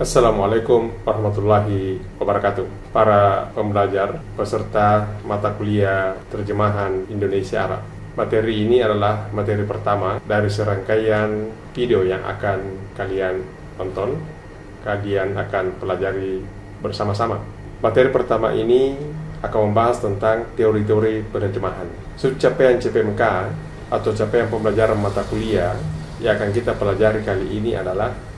Assalamualaikum warahmatullahi wabarakatuh. Para pembelajar, peserta mata kuliah terjemahan Indonesia Arab. Materi ini adalah materi pertama dari serangkaian video yang akan kalian tonton. Kalian akan pelajari bersama-sama. Materi pertama ini akan membahas tentang teori-teori penerjemahan. Subcapaian CPMK atau capaian pembelajaran mata kuliah yang akan kita pelajari kali ini adalah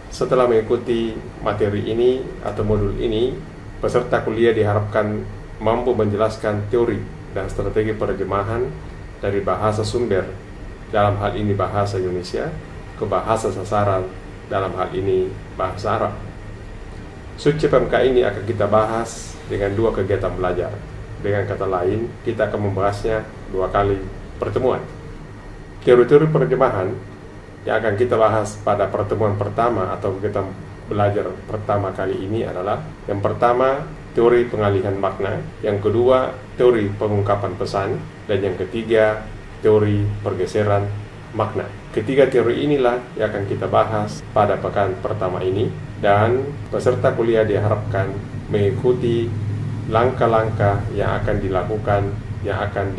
setelah mengikuti materi ini atau modul ini, peserta kuliah diharapkan mampu menjelaskan teori dan strategi penerjemahan dari bahasa sumber, dalam hal ini bahasa Indonesia, ke bahasa sasaran, dalam hal ini bahasa Arab. SUBCPMK ini akan kita bahas dengan 2 kegiatan belajar. Dengan kata lain, kita akan membahasnya 2 kali pertemuan. Teori-teori penerjemahan yang akan kita bahas pada pertemuan pertama atau kita belajar pertama kali ini adalah yang pertama, teori pengalihan makna, yang kedua, teori pengungkapan pesan, dan yang ketiga, teori pergeseran makna. Ketiga teori inilah yang akan kita bahas pada pekan pertama ini, dan peserta kuliah diharapkan mengikuti langkah-langkah yang akan dilakukan, yang akan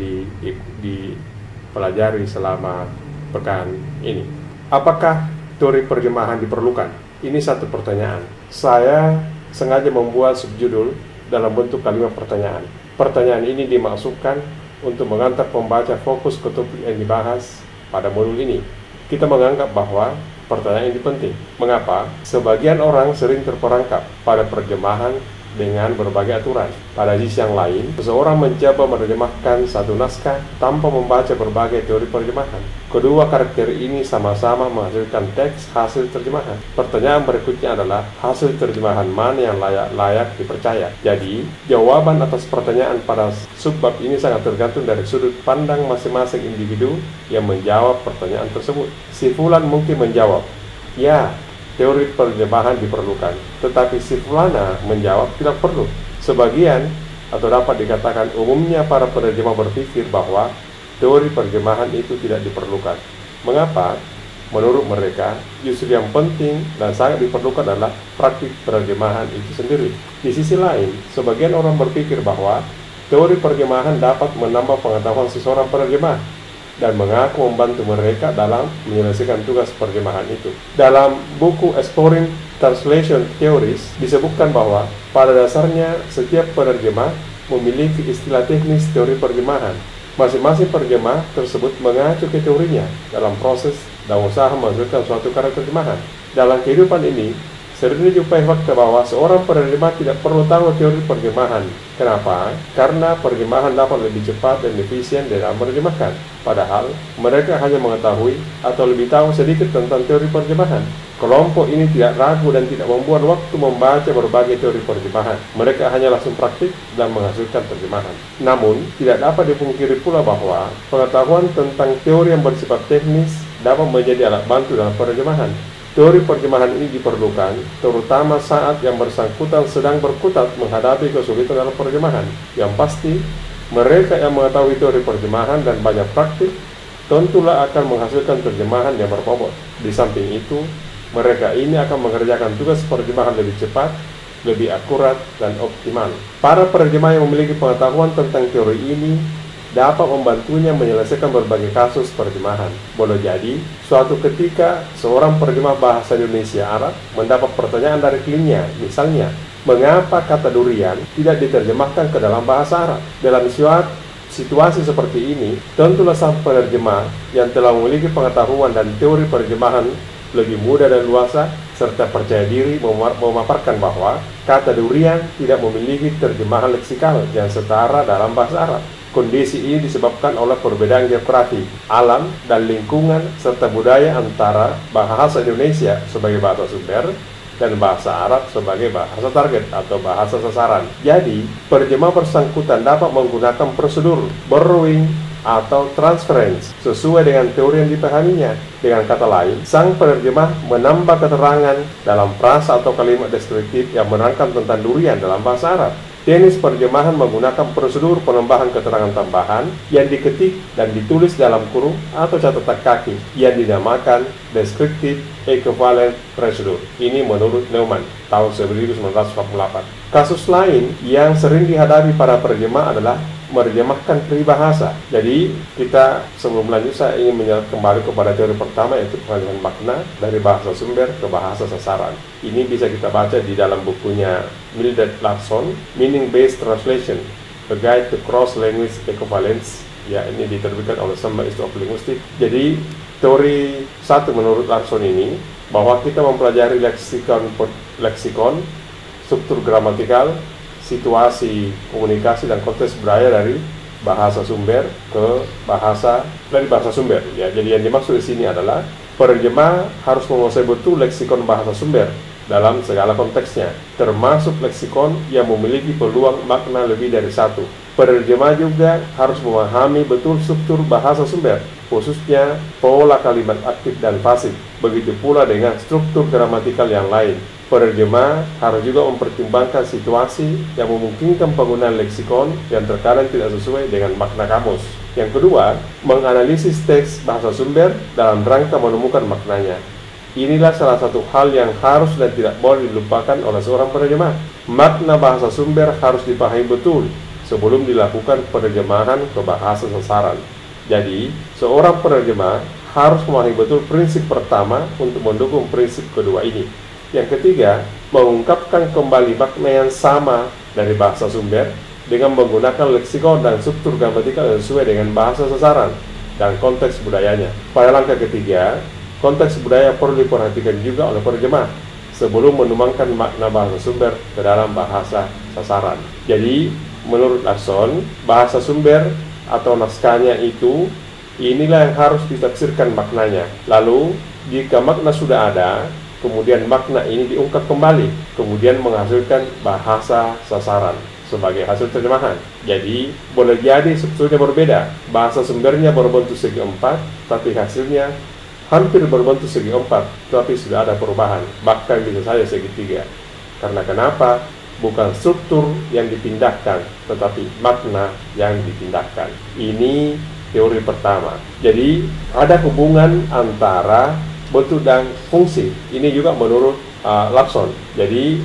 dipelajari selama pekan ini. Apakah teori penerjemahan diperlukan? Ini satu pertanyaan. Saya sengaja membuat subjudul dalam bentuk kalimat pertanyaan. Pertanyaan ini dimaksudkan untuk mengantar pembaca fokus ke topik yang dibahas pada modul ini. Kita menganggap bahwa pertanyaan ini penting. Mengapa? Sebagian orang sering terperangkap pada penerjemahan dengan berbagai aturan. Pada sisi yang lain, seseorang mencoba menerjemahkan satu naskah tanpa membaca berbagai teori penerjemahan. Kedua karakter ini sama-sama menghasilkan teks hasil terjemahan. Pertanyaan berikutnya adalah hasil terjemahan mana yang layak dipercaya. Jadi, jawaban atas pertanyaan pada subbab ini sangat tergantung dari sudut pandang masing-masing individu yang menjawab pertanyaan tersebut. Si fulan mungkin menjawab, ya, teori penerjemahan diperlukan, tetapi si fulana menjawab tidak perlu. Sebagian atau dapat dikatakan umumnya para penerjemah berpikir bahwa teori penerjemahan itu tidak diperlukan. Mengapa? Menurut mereka, justru yang penting dan sangat diperlukan adalah praktik penerjemahan itu sendiri. Di sisi lain, sebagian orang berpikir bahwa teori penerjemahan dapat menambah pengetahuan seseorang penerjemah dan mengaku membantu mereka dalam menyelesaikan tugas penerjemahan itu. Dalam buku Exploring Translation Theories disebutkan bahwa pada dasarnya setiap penerjemah memiliki istilah teknis teori penerjemahan. Masing-masing penerjemah tersebut mengacu ke teorinya dalam proses dan usaha menghasilkan suatu karya terjemahan. Dalam kehidupan ini, sering dijumpai fakta bahwa seorang penerjemah tidak perlu tahu teori penerjemahan. Kenapa? Karena penerjemahan dapat lebih cepat dan efisien dalam menerjemahkan. Padahal, mereka hanya mengetahui atau lebih tahu sedikit tentang teori penerjemahan. Kelompok ini tidak ragu dan tidak membuat waktu membaca berbagai teori penerjemahan. Mereka hanya langsung praktik dan menghasilkan terjemahan. Namun, tidak dapat dipungkiri pula bahwa pengetahuan tentang teori yang bersifat teknis dapat menjadi alat bantu dalam penerjemahan. Teori penerjemahan ini diperlukan terutama saat yang bersangkutan sedang berkutat menghadapi kesulitan dalam penerjemahan. Yang pasti, mereka yang mengetahui teori penerjemahan dan banyak praktik tentulah akan menghasilkan terjemahan yang berbobot. Di samping itu, mereka ini akan mengerjakan tugas penerjemahan lebih cepat, lebih akurat, dan optimal. Para penerjemah yang memiliki pengetahuan tentang teori ini dapat membantunya menyelesaikan berbagai kasus penerjemahan. Boleh jadi, suatu ketika seorang penerjemah bahasa Indonesia Arab mendapat pertanyaan dari kliennya, misalnya, mengapa kata durian tidak diterjemahkan ke dalam bahasa Arab? Dalam situasi seperti ini, tentulah sang penerjemah yang telah memiliki pengetahuan dan teori penerjemahan lebih mudah dan luasa, serta percaya diri memaparkan bahwa kata durian tidak memiliki terjemahan leksikal yang setara dalam bahasa Arab. Kondisi ini disebabkan oleh perbedaan geografi, alam, dan lingkungan, serta budaya antara bahasa Indonesia sebagai bahasa sumber dan bahasa Arab sebagai bahasa target atau bahasa sasaran. Jadi, penerjemah bersangkutan dapat menggunakan prosedur borrowing atau transference sesuai dengan teori yang dipahaminya. Dengan kata lain, sang penerjemah menambah keterangan dalam frasa atau kalimat deskriptif yang menerangkan tentang durian dalam bahasa Arab. Teknis penerjemahan menggunakan prosedur penambahan keterangan tambahan yang diketik dan ditulis dalam kurung atau catatan kaki yang dinamakan descriptive equivalent procedure. Ini menurut Neumann tahun 1948. Kasus lain yang sering dihadapi para penerjemah adalah menerjemahkan peribahasa. Jadi kita sebelum lanjut saya ingin kembali kepada teori pertama, yaitu pengalihan makna dari bahasa sumber ke bahasa sasaran. Ini bisa kita baca di dalam bukunya Mildred Larsson, Meaning Based Translation, A Guide to Cross Language Equivalence. Ya, ini diterbitkan oleh Summer Institute of Linguistics. Jadi teori satu menurut Larsson ini bahwa kita mempelajari leksikon, struktur gramatikal, situasi komunikasi dan konteks budaya dari bahasa sumber ke dari bahasa sumber. Ya, jadi yang dimaksud di sini adalah penerjemah harus menguasai betul leksikon bahasa sumber dalam segala konteksnya, termasuk leksikon yang memiliki peluang makna lebih dari satu. Penerjemah juga harus memahami betul struktur bahasa sumber, khususnya pola kalimat aktif dan pasif. Begitu pula dengan struktur gramatikal yang lain. Penerjemah harus juga mempertimbangkan situasi yang memungkinkan penggunaan leksikon yang terkadang tidak sesuai dengan makna kamus. Yang kedua, menganalisis teks bahasa sumber dalam rangka menemukan maknanya. Inilah salah satu hal yang harus dan tidak boleh dilupakan oleh seorang penerjemah. Makna bahasa sumber harus dipahami betul sebelum dilakukan penerjemahan ke bahasa sasaran. Jadi, seorang penerjemah harus memahami betul prinsip pertama untuk mendukung prinsip kedua ini. Yang ketiga, mengungkapkan kembali makna yang sama dari bahasa sumber dengan menggunakan leksikon dan struktur gramatikal yang sesuai dengan bahasa sasaran dan konteks budayanya. Pada langkah ketiga, konteks budaya perlu diperhatikan juga oleh penerjemah sebelum menuangkan makna bahasa sumber ke dalam bahasa sasaran. Jadi, menurut Larsson, bahasa sumber atau naskahnya itu inilah yang harus ditafsirkan maknanya. Lalu, jika makna sudah ada, kemudian makna ini diungkap kembali, kemudian menghasilkan bahasa sasaran sebagai hasil terjemahan. Jadi, boleh jadi sebetulnya berbeda. Bahasa sumbernya berbentuk segi empat, tapi hasilnya hampir berbentuk segi empat, tapi sudah ada perubahan, bahkan bisa saja segitiga. Karena kenapa? Bukan struktur yang dipindahkan, tetapi makna yang dipindahkan. Ini teori pertama. Jadi, ada hubungan antara bentuk dan fungsi. Ini juga menurut Larsson. Jadi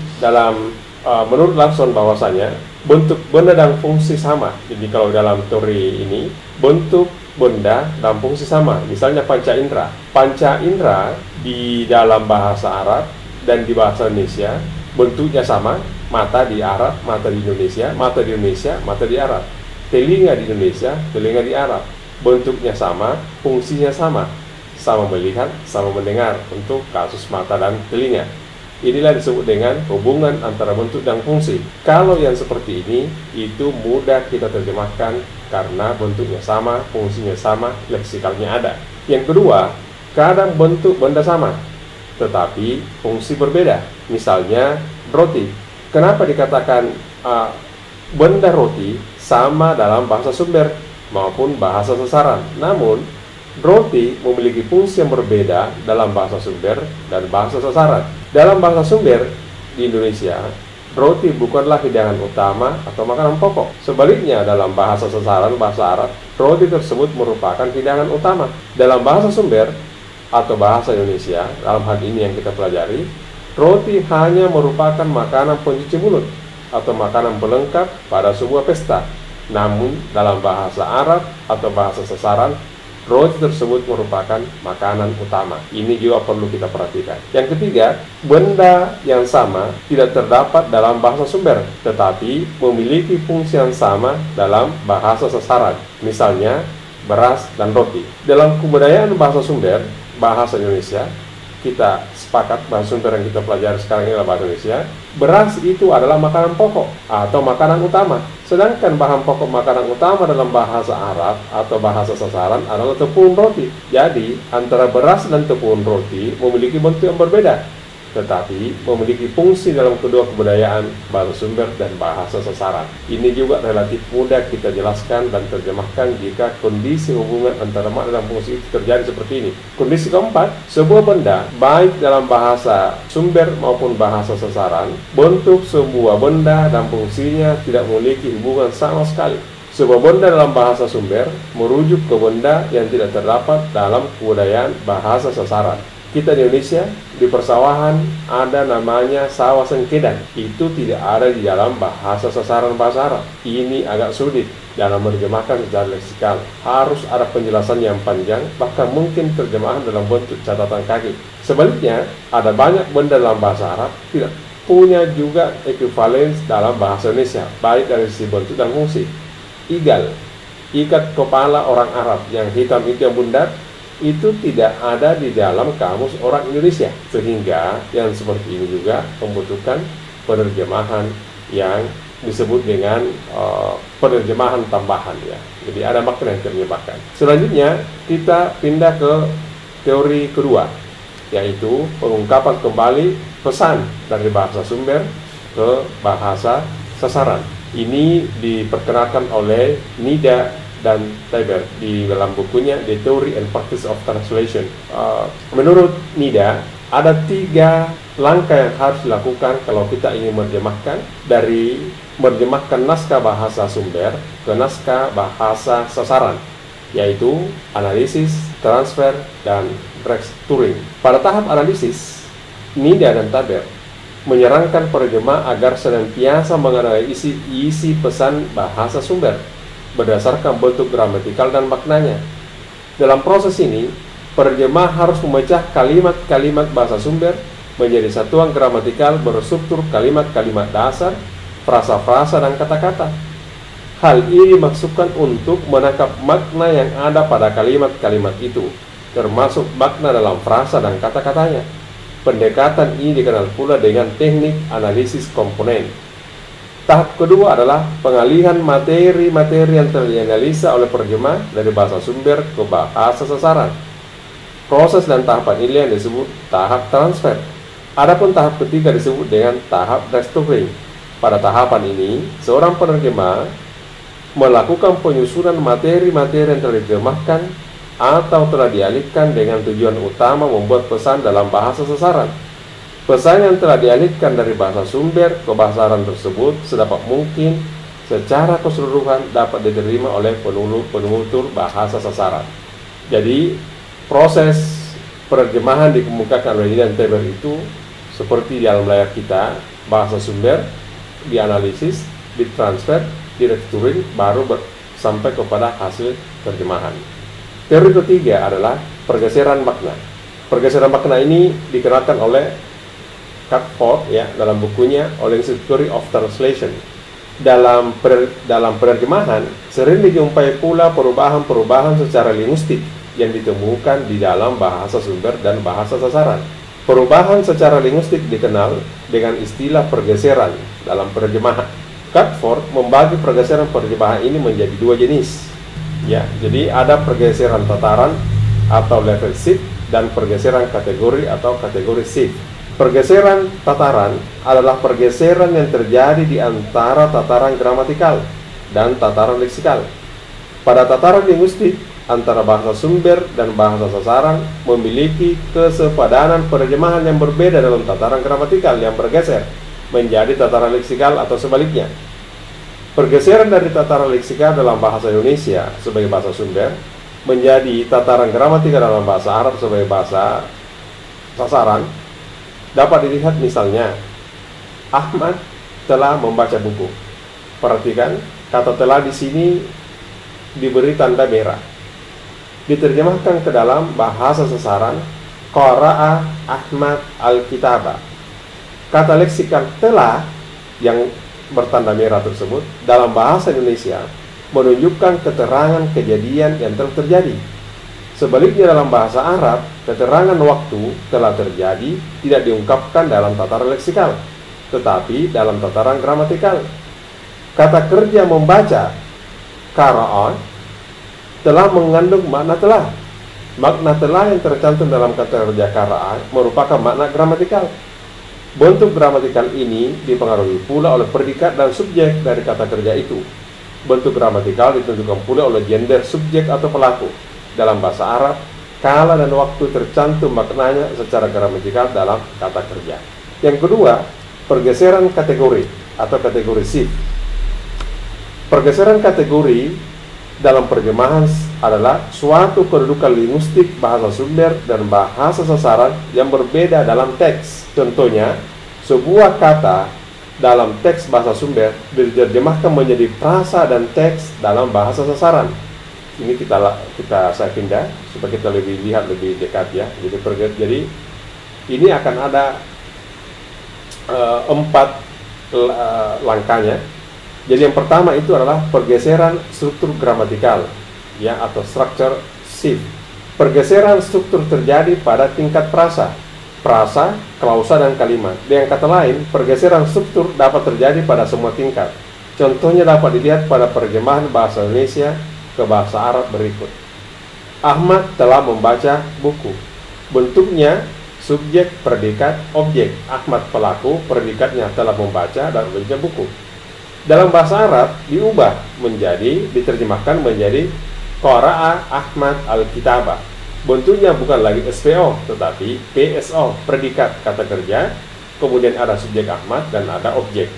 menurut Larsson bahwasanya bentuk benda dan fungsi sama. Jadi kalau dalam teori ini bentuk benda dan fungsi sama. Misalnya panca indera. Panca indera di dalam bahasa Arab dan di bahasa Indonesia bentuknya sama. Mata di Arab, mata di Indonesia, mata di Indonesia, mata di Arab. Telinga di Indonesia, telinga di Arab. Bentuknya sama, fungsinya sama. Sama melihat, sama mendengar untuk kasus mata dan telinga. Inilah disebut dengan hubungan antara bentuk dan fungsi. Kalau yang seperti ini, itu mudah kita terjemahkan karena bentuknya sama, fungsinya sama, leksikalnya ada. Yang kedua, kadang bentuk benda sama, tetapi fungsi berbeda. Misalnya, roti. Kenapa dikatakan benda roti sama dalam bahasa sumber maupun bahasa sasaran? Namun, roti memiliki fungsi yang berbeda dalam bahasa sumber dan bahasa sasaran. Dalam bahasa sumber di Indonesia, roti bukanlah hidangan utama atau makanan pokok. Sebaliknya, dalam bahasa sasaran bahasa Arab, roti tersebut merupakan hidangan utama. Dalam bahasa sumber atau bahasa Indonesia, dalam hal ini yang kita pelajari, roti hanya merupakan makanan pencuci mulut atau makanan pelengkap pada sebuah pesta. Namun, dalam bahasa Arab atau bahasa sasaran, roti tersebut merupakan makanan utama. Ini juga perlu kita perhatikan. Yang ketiga, benda yang sama tidak terdapat dalam bahasa sumber, tetapi memiliki fungsi yang sama dalam bahasa sasaran. Misalnya, beras dan roti. Dalam kebudayaan bahasa sumber, bahasa Indonesia, kita sepakat bahasa sumber yang kita pelajari sekarang ini adalah bahasa Indonesia. Beras itu adalah makanan pokok atau makanan utama. Sedangkan bahan pokok makanan utama dalam bahasa Arab atau bahasa sasaran adalah tepung roti. Jadi, antara beras dan tepung roti memiliki bentuk yang berbeda, tetapi memiliki fungsi dalam kedua kebudayaan bahasa sumber dan bahasa sasaran. Ini juga relatif mudah kita jelaskan dan terjemahkan jika kondisi hubungan antara makna dan fungsi itu terjadi seperti ini. Kondisi keempat, sebuah benda, baik dalam bahasa sumber maupun bahasa sasaran, bentuk sebuah benda dan fungsinya tidak memiliki hubungan sama sekali. Sebuah benda dalam bahasa sumber merujuk ke benda yang tidak terdapat dalam kebudayaan bahasa sasaran. Kita di Indonesia, di persawahan ada namanya sawah sengkedan. Itu tidak ada di dalam bahasa sasaran bahasa Arab. Ini agak sulit dalam menerjemahkan secara leksikal. Harus ada penjelasan yang panjang, bahkan mungkin terjemahan dalam bentuk catatan kaki. Sebaliknya, ada banyak benda dalam bahasa Arab tidak punya juga equivalence dalam bahasa Indonesia, baik dari sisi bentuk dan fungsi. Igal, ikat kepala orang Arab yang hitam itu yang bundar, itu tidak ada di dalam kamus orang Indonesia, sehingga yang seperti ini juga membutuhkan penerjemahan yang disebut dengan penerjemahan tambahan ya. Jadi ada makna yang terjemahkan. Selanjutnya kita pindah ke teori kedua, yaitu pengungkapan kembali pesan dari bahasa sumber ke bahasa sasaran. Ini diperkenalkan oleh Nida dan Tybert di dalam bukunya The Theory and Practice of Translation. Menurut Nida, ada 3 langkah yang harus dilakukan kalau kita ingin menerjemahkan dari menerjemahkan naskah bahasa sumber ke naskah bahasa sasaran, yaitu analisis, transfer, dan restructuring. Pada tahap analisis, Nida dan Tybert menyarankan penerjemah agar senantiasa menganalisis isi pesan bahasa sumber berdasarkan bentuk gramatikal dan maknanya. Dalam proses ini, penerjemah harus memecah kalimat-kalimat bahasa sumber menjadi satuan gramatikal berstruktur kalimat-kalimat dasar, frasa-frasa, dan kata-kata. Hal ini dimaksudkan untuk menangkap makna yang ada pada kalimat-kalimat itu, termasuk makna dalam frasa dan kata-katanya. Pendekatan ini dikenal pula dengan teknik analisis komponen. Tahap kedua adalah pengalihan materi-materi yang telah dianalisa oleh penerjemah dari bahasa sumber ke bahasa sasaran. Proses dan tahapan ini yang disebut tahap transfer. Adapun tahap ketiga disebut dengan tahap restructuring. Pada tahapan ini, seorang penerjemah melakukan penyusunan materi-materi yang telah diterjemahkan atau telah dialihkan dengan tujuan utama membuat pesan dalam bahasa sasaran. Pesan yang telah dialihkan dari bahasa sumber ke bahasa sasaran tersebut sedapat mungkin secara keseluruhan dapat diterima oleh penutur bahasa sasaran. Jadi proses penerjemahan dikemukakan oleh Nida dan Tybert itu seperti di dalam layar kita, bahasa sumber dianalisis, ditransfer, direkturin, baru sampai kepada hasil terjemahan. Teori ketiga adalah pergeseran makna. Pergeseran makna ini dikenalkan oleh Catford ya dalam bukunya Holistic Theory of Translation. Dalam penerjemahan sering dijumpai pula perubahan-perubahan secara linguistik yang ditemukan di dalam bahasa sumber dan bahasa sasaran. Perubahan secara linguistik dikenal dengan istilah pergeseran dalam penerjemahan. Catford membagi pergeseran penerjemahan ini menjadi 2 jenis. Ya, jadi ada pergeseran tataran atau level shift dan pergeseran kategori atau kategori shift. Pergeseran tataran adalah pergeseran yang terjadi di antara tataran gramatikal dan tataran leksikal. Pada tataran linguistik, antara bahasa sumber dan bahasa sasaran memiliki kesepadanan penerjemahan yang berbeda dalam tataran gramatikal yang bergeser menjadi tataran leksikal atau sebaliknya. Pergeseran dari tataran leksikal dalam bahasa Indonesia sebagai bahasa sumber menjadi tataran gramatikal dalam bahasa Arab sebagai bahasa sasaran dapat dilihat misalnya, Ahmad telah membaca buku. Perhatikan, kata telah di sini diberi tanda merah. Diterjemahkan ke dalam bahasa sasaran, Qara'a Ahmad al-Kitaba. Kata leksikal telah yang bertanda merah tersebut dalam bahasa Indonesia menunjukkan keterangan kejadian yang telah terjadi. Sebaliknya dalam bahasa Arab, keterangan waktu telah terjadi tidak diungkapkan dalam tataran leksikal, tetapi dalam tataran gramatikal. Kata kerja membaca, qara'a, telah mengandung makna telah. Makna telah yang tercantum dalam kata kerja qara'a merupakan makna gramatikal. Bentuk gramatikal ini dipengaruhi pula oleh predikat dan subjek dari kata kerja itu. Bentuk gramatikal ditentukan pula oleh gender subjek atau pelaku. Dalam bahasa Arab, kala dan waktu tercantum maknanya secara gramatikal dalam kata kerja. Yang kedua, pergeseran kategori atau kategori shift. Pergeseran kategori dalam adalah suatu kedudukan linguistik bahasa sumber dan bahasa sasaran yang berbeda dalam teks. Contohnya, sebuah kata dalam teks bahasa sumber diterjemahkan menjadi frasa dan teks dalam bahasa sasaran. Ini saya pindah supaya kita lihat lebih dekat ya. Jadi ini akan ada 4 langkahnya. Jadi yang pertama itu adalah pergeseran struktur gramatikal ya, atau structure shift. Pergeseran struktur terjadi pada tingkat frasa, klausa, dan kalimat. Dengan kata lain, pergeseran struktur dapat terjadi pada semua tingkat. Contohnya dapat dilihat pada terjemahan bahasa Indonesia ke bahasa Arab berikut. Ahmad telah membaca buku. Bentuknya subjek, predikat, objek. Ahmad pelaku, predikatnya telah membaca dan membaca buku. Dalam bahasa Arab diterjemahkan menjadi Qara'a Ahmad al-Kitabah. Bentuknya bukan lagi SPO tetapi PSO, predikat kata kerja, kemudian ada subjek Ahmad dan ada objek.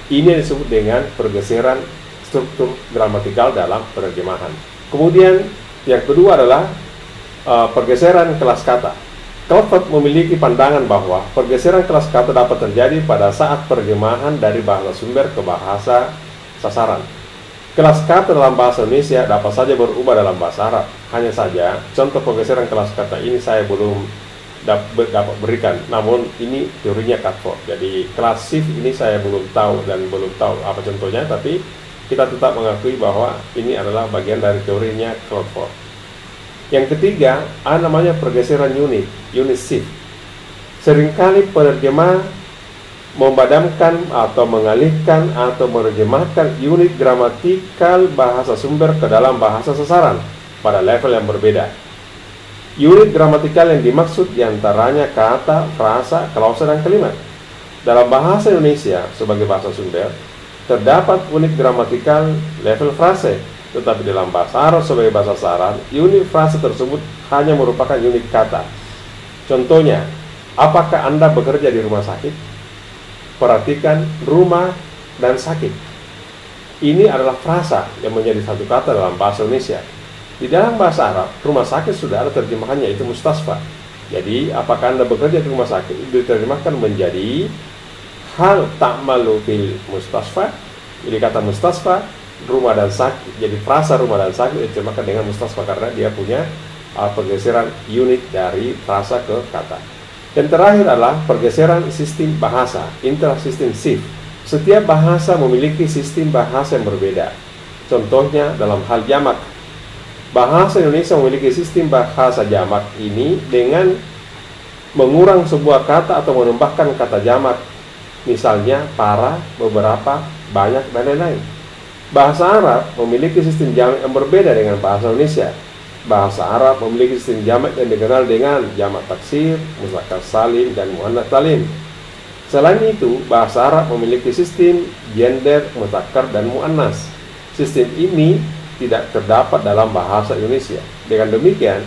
Ini disebut dengan pergeseran struktur gramatikal dalam penerjemahan. Kemudian yang kedua adalah pergeseran kelas kata. Clifford memiliki pandangan bahwa pergeseran kelas kata dapat terjadi pada saat terjemahan dari bahasa sumber ke bahasa sasaran. Kelas kata dalam bahasa Indonesia dapat saja berubah dalam bahasa Arab. Hanya saja, contoh pergeseran kelas kata ini saya belum dapat berikan. Namun ini teorinya Clifford. Jadi kelas shift ini saya belum tahu apa contohnya, tapi kita tetap mengakui bahwa ini adalah bagian dari teorinya Clifford. Yang ketiga, ada namanya pergeseran unit shift. Seringkali penerjemah memadamkan atau mengalihkan atau menerjemahkan unit gramatikal bahasa sumber ke dalam bahasa sasaran pada level yang berbeda. Unit gramatikal yang dimaksud diantaranya kata, frasa, klausa, dan kalimat. Dalam bahasa Indonesia sebagai bahasa sumber, terdapat unit gramatikal level frase. Tetapi dalam bahasa Arab sebagai bahasa sasaran, unit frasa tersebut hanya merupakan unit kata. Contohnya, apakah Anda bekerja di rumah sakit? Perhatikan rumah dan sakit. Ini adalah frasa yang menjadi satu kata dalam bahasa Indonesia. Di dalam bahasa Arab, rumah sakit sudah ada terjemahannya, itu mustasfa. Jadi, apakah Anda bekerja di rumah sakit? Itu diterjemahkan menjadi hal ta'malu fil mustasfa. Jadi kata mustasfa, rumah dan sakit, jadi frasa rumah dan sakit diterjemahkan dengan mustasfa karena dia punya pergeseran unit dari frasa ke kata. Dan terakhir adalah pergeseran sistem bahasa, intersystem shift. Setiap bahasa memiliki sistem bahasa yang berbeda. Contohnya dalam hal jamak, bahasa Indonesia memiliki sistem bahasa jamak ini dengan mengurang sebuah kata atau menambahkan kata jamak, misalnya para, beberapa, banyak, dan lain-lain. Bahasa Arab memiliki sistem jamak yang berbeda dengan bahasa Indonesia. Bahasa Arab memiliki sistem jamak yang dikenal dengan jamak taksir, muzakkar salim, dan muannats salim. Selain itu, bahasa Arab memiliki sistem gender, muzakkar, dan muannas. Sistem ini tidak terdapat dalam bahasa Indonesia. Dengan demikian,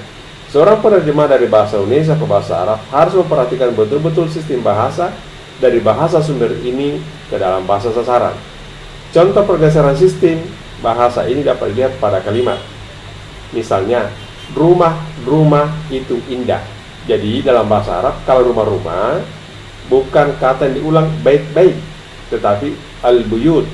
seorang penerjemah dari bahasa Indonesia ke bahasa Arab harus memperhatikan betul-betul sistem bahasa dari bahasa sumber ini ke dalam bahasa sasaran. Contoh pergeseran sistem bahasa ini dapat dilihat pada kalimat. Misalnya, rumah itu indah. Jadi dalam bahasa Arab, kalau rumah-rumah bukan kata yang diulang bait-bait, tetapi al-buyut.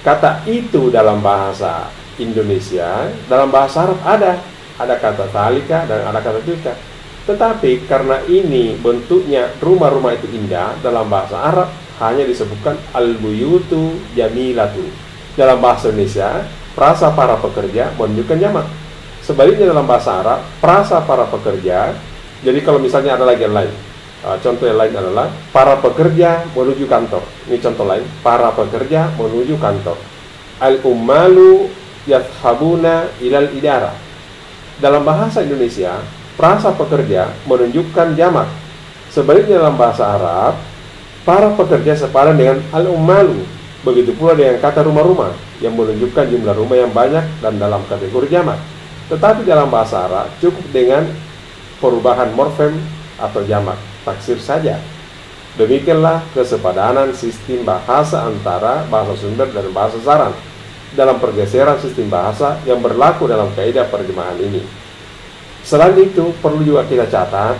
Kata itu dalam bahasa Indonesia, dalam bahasa Arab ada kata talika dan ada kata tilka. Tetapi karena ini bentuknya rumah-rumah itu indah, dalam bahasa Arab hanya disebutkan al-buyutu jamilatu. Dalam bahasa Indonesia, frasa para pekerja menunjukkan jamak. Sebaliknya dalam bahasa Arab, frasa para pekerja. Jadi kalau misalnya ada lagi yang lain, contoh yang lain adalah para pekerja menuju kantor. Ini contoh lain, para pekerja menuju kantor. Al-ummalu yadhhabuna ilal idara. Dalam bahasa Indonesia, frasa pekerja menunjukkan jamak. Sebaliknya dalam bahasa Arab, para pekerja sepadan dengan al-ummalu. Begitu pula dengan kata rumah-rumah yang menunjukkan jumlah rumah yang banyak dan dalam kategori jamak. Tetapi dalam bahasa Arab cukup dengan perubahan morfem atau jamak taksir saja. Demikianlah kesepadanan sistem bahasa antara bahasa sumber dan bahasa sasaran. dalam pergeseran sistem bahasa yang berlaku dalam kaidah perjemahan ini. Selain itu, perlu juga kita catat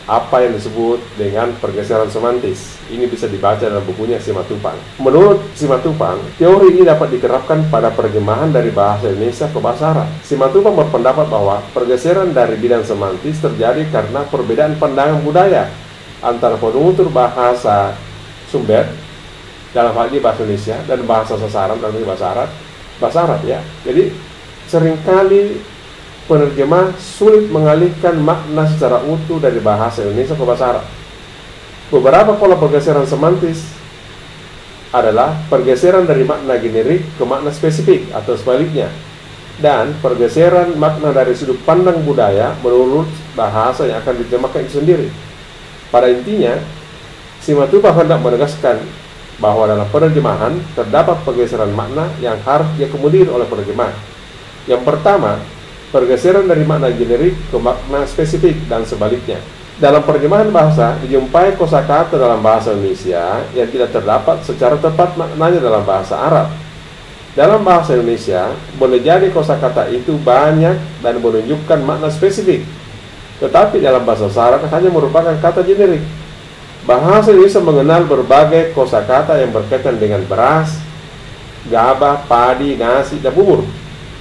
apa yang disebut dengan pergeseran semantis. Ini bisa dibaca dalam bukunya Simatupang. Menurut Simatupang, teori ini dapat diterapkan pada perjemahan dari bahasa Indonesia ke bahasa Arab. Simatupang berpendapat bahwa pergeseran dari bidang semantis terjadi karena perbedaan pandangan budaya antara penutur bahasa sumber, dalam hal ini bahasa Indonesia, dan bahasa sasaran dalam hal ini bahasa Arab ya. Jadi seringkali penerjemah sulit mengalihkan makna secara utuh dari bahasa Indonesia ke bahasa Arab. Beberapa pola pergeseran semantis adalah pergeseran dari makna generik ke makna spesifik atau sebaliknya, dan pergeseran makna dari sudut pandang budaya menurut bahasa yang akan diterjemahkan itu sendiri. Pada intinya, Simatupang hendak menegaskan bahwa dalam penerjemahan terdapat pergeseran makna yang harus diakomodir oleh penerjemah. Yang pertama, pergeseran dari makna generik ke makna spesifik dan sebaliknya. Dalam perjemahan bahasa dijumpai kosakata dalam bahasa Indonesia yang tidak terdapat secara tepat maknanya dalam bahasa Arab. Dalam bahasa Indonesia, boleh jadi kosakata itu banyak dan menunjukkan makna spesifik, tetapi dalam bahasa Arab hanya merupakan kata generik. Bahasa Indonesia mengenal berbagai kosakata yang berkaitan dengan beras, gabah, padi, nasi, dan bubur.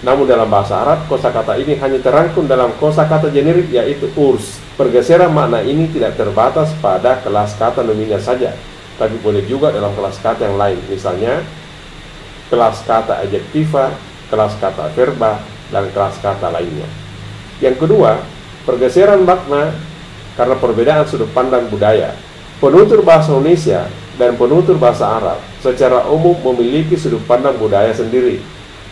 Namun dalam bahasa Arab, kosakata ini hanya terangkum dalam kosakata generik yaitu urs. Pergeseran makna ini tidak terbatas pada kelas kata nominal saja, tapi boleh juga dalam kelas kata yang lain. Misalnya, kelas kata adjektiva, kelas kata verba, dan kelas kata lainnya. Yang kedua, pergeseran makna karena perbedaan sudut pandang budaya. Penutur bahasa Indonesia dan penutur bahasa Arab secara umum memiliki sudut pandang budaya sendiri.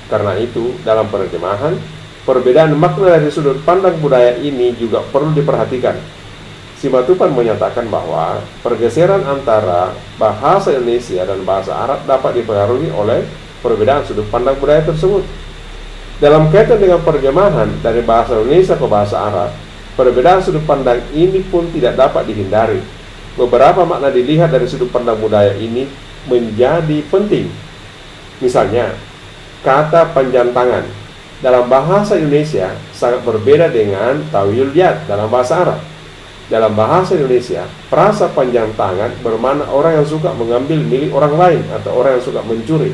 Karena itu, dalam penerjemahan, perbedaan makna dari sudut pandang budaya ini juga perlu diperhatikan. Simatupang menyatakan bahwa pergeseran antara bahasa Indonesia dan bahasa Arab dapat dipengaruhi oleh perbedaan sudut pandang budaya tersebut. Dalam kaitan dengan perjemahan dari bahasa Indonesia ke bahasa Arab, perbedaan sudut pandang ini pun tidak dapat dihindari. Beberapa makna dilihat dari sudut pandang budaya ini menjadi penting. Misalnya, kata panjang tangan dalam bahasa Indonesia sangat berbeda dengan tawilul yad dalam bahasa Arab. Dalam bahasa Indonesia, frasa panjang tangan bermakna orang yang suka mengambil milik orang lain atau orang yang suka mencuri.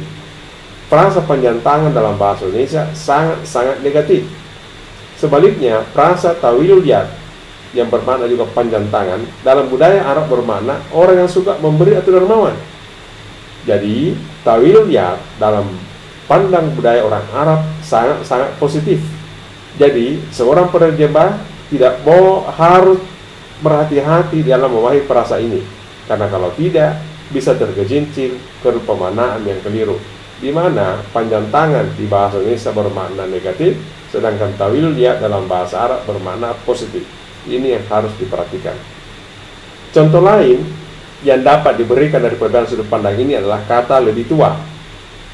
Frasa panjang tangan dalam bahasa Indonesia sangat negatif. Sebaliknya, frasa tawilul yad yang bermakna juga panjang tangan dalam budaya Arab bermakna orang yang suka memberi atau dermawan. Jadi, tawilul yad dalam pandang budaya orang Arab sangat positif. Jadi, seorang penerjemah tidak harus berhati-hati dalam memahami frasa ini, karena kalau tidak bisa tergelincir ke pemaknaan yang keliru, di mana panjang tangan di bahasa Indonesia bermakna negatif, sedangkan tawilul yad dalam bahasa Arab bermakna positif. Ini yang harus diperhatikan. Contoh lain yang dapat diberikan dari perbedaan sudut pandang ini adalah kata lebih tua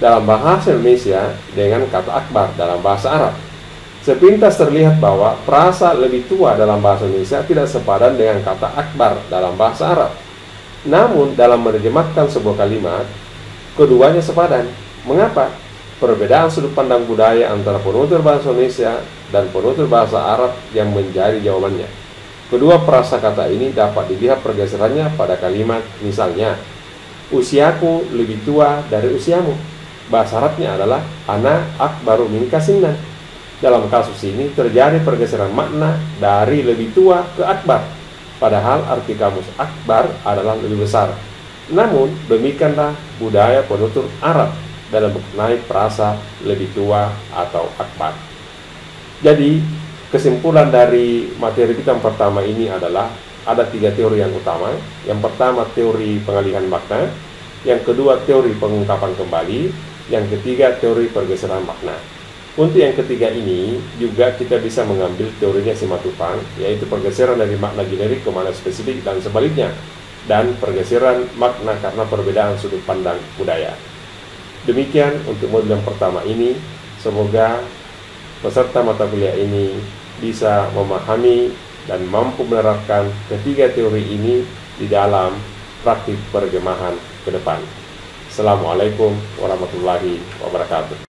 dalam bahasa Indonesia dengan kata akbar dalam bahasa Arab. Sepintas terlihat bahwa frasa lebih tua dalam bahasa Indonesia tidak sepadan dengan kata akbar dalam bahasa Arab. Namun dalam menerjemahkan sebuah kalimat, keduanya sepadan. Mengapa? Perbedaan sudut pandang budaya antara penutur bahasa Indonesia dan penutur bahasa Arab yang menjadi jawabannya. Kedua prasakata ini dapat dilihat pergeserannya pada kalimat, misalnya, usiaku lebih tua dari usiamu. Bahasa Arabnya adalah ana akbaru minka sinna. Dalam kasus ini terjadi pergeseran makna dari lebih tua ke akbar, padahal arti kamus akbar adalah lebih besar. Namun demikianlah budaya penutur Arab dalam mengenai frasa lebih tua atau akbar. Jadi kesimpulan dari materi kita yang pertama ini adalah ada 3 teori yang utama. Yang pertama teori pengalihan makna, yang kedua teori pengungkapan kembali, yang ketiga teori pergeseran makna. Untuk yang ketiga ini juga kita bisa mengambil teorinya Simatupang, yaitu pergeseran dari makna generik ke makna spesifik dan sebaliknya, dan pergeseran makna karena perbedaan sudut pandang budaya. Demikian untuk modul yang pertama ini. Semoga peserta mata kuliah ini bisa memahami dan mampu menerapkan ketiga teori ini di dalam praktik perjemahan ke depan. Assalamualaikum warahmatullahi wabarakatuh.